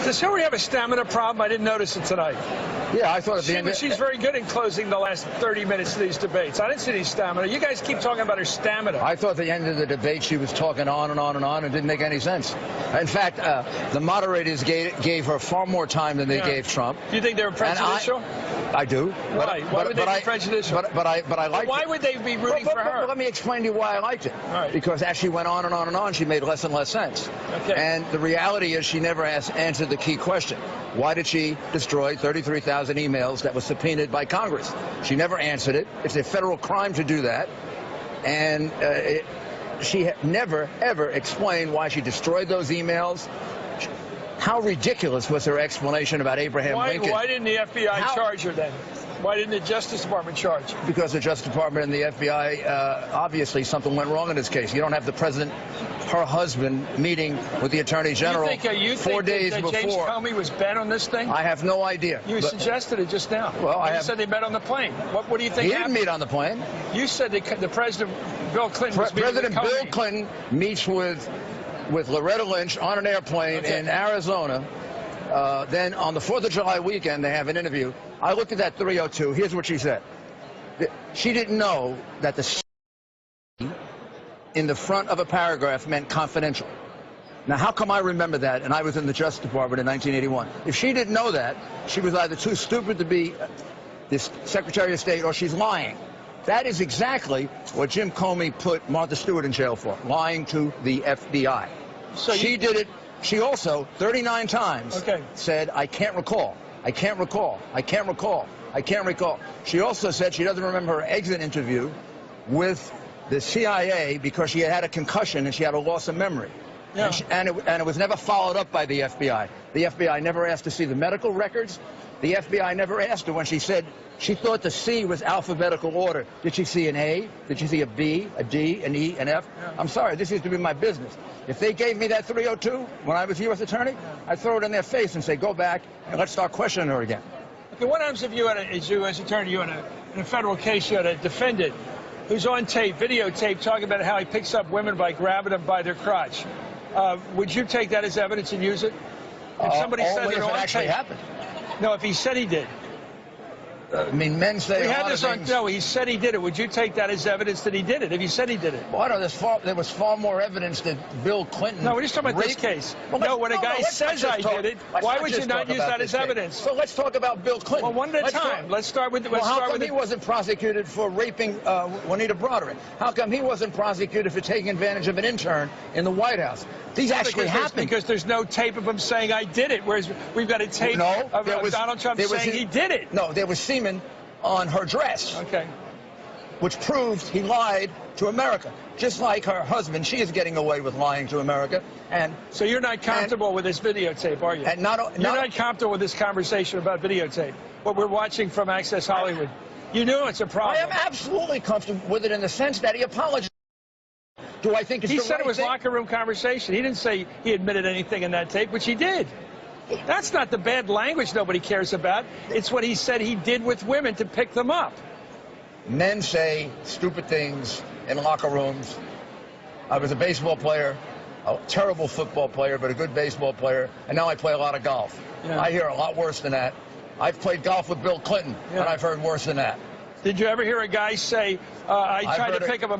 Does Hillary have a stamina problem? I didn't notice it tonight. Yeah, I thought at the end. She's very good in closing the last 30 minutes of these debates. I didn't see any stamina. You guys keep talking about her stamina. I thought at the end of the debate she was talking on and on and on and didn't make any sense. In fact, the moderators gave her far more time than they gave Trump. Do you think they were prejudicial? I do. Why? Why would they be prejudicial? But I liked it. Why would they be rooting for her? Let me explain to you why I liked it. Right. Because as she went on and on and on, she made less and less sense. Okay. And the reality is she never answered the key question. Why did she destroy 33,000 emails that were subpoenaed by Congress? She never answered it. It's a federal crime to do that. And she never, ever explained why she destroyed those emails. How ridiculous was her explanation about Abraham Lincoln? Why didn't the FBI charge her then? Why didn't the Justice Department charge her? Because the Justice Department and the FBI, obviously something went wrong in this case. You don't have the president, her husband, meeting with the Attorney General you 4 days that before. James Comey was bent on this thing? I have no idea. You suggested it just now. Well, you said they met on the plane. What do you think happened? He didn't meet on the plane. You said the President, Bill Clinton, was meeting with Comey. President Bill Clinton meets with Loretta Lynch on an airplane in Arizona. Then on the 4th of July weekend, they have an interview. I looked at that 302. Here's what she said. She didn't know that the C in the front of a paragraph meant confidential. Now, how come I remember that, and I was in the Justice Department in 1981? If she didn't know that, she was either too stupid to be this Secretary of State or she's lying. That is exactly what Jim Comey put Martha Stewart in jail for, lying to the FBI. So she did it. She also, 39 times, said, I can't recall, I can't recall, I can't recall, I can't recall. She also said she doesn't remember her exit interview with the CIA because she had a concussion and she had a loss of memory. Yeah. And it was never followed up by the FBI. The FBI never asked to see the medical records. The FBI never asked her when she said she thought the C was alphabetical order. Did she see an A? Did she see a B, a D, an E, an F? Yeah. I'm sorry, this used to be my business. If they gave me that 302 when I was U.S. Attorney, I'd throw it in their face and say, go back and let's start questioning her again. Okay, what happens if you had as U.S. Attorney, you in a federal case, you had a defendant who's on tape, videotape, talking about how he picks up women by grabbing them by their crotch? Would you take that as evidence and use it? If somebody said only if it actually happened. No, if he said he did. I mean, men say we a had lot this of on. things. No, he said he did it. Would you take that as evidence that he did it? If he said he did it. Well, I know there was far more evidence that Bill Clinton. No, we're just talking about this case. Well, no, when a guy says I did it, why would you not use that as evidence? So let's talk about Bill Clinton. Well, one at a time. Let's start with. How come he wasn't prosecuted for raping Juanita Broaddrick? How come he wasn't prosecuted for taking advantage of an intern in the White House? These actually happened. Because there's no tape of him saying I did it, whereas we've got a tape of Donald Trump saying he did it. No, there was semen on her dress, which proved he lied to America. Just like her husband, she is getting away with lying to America. And so you're not comfortable with this videotape, are you? And you're not comfortable with this conversation about videotape, what we're watching from Access Hollywood. You knew it's a problem. I am absolutely comfortable with it in the sense that he apologized. Do I think it's he the said right it was thing? Locker room conversation. He didn't say he admitted anything in that tape, which he did. That's not the bad language nobody cares about. It's what he said he did with women to pick them up. Men say stupid things in locker rooms. I was a baseball player, a terrible football player, but a good baseball player, and now I play a lot of golf. Yeah. I hear a lot worse than that. I've played golf with Bill Clinton, and I've heard worse than that. Did you ever hear a guy say, I tried to pick up a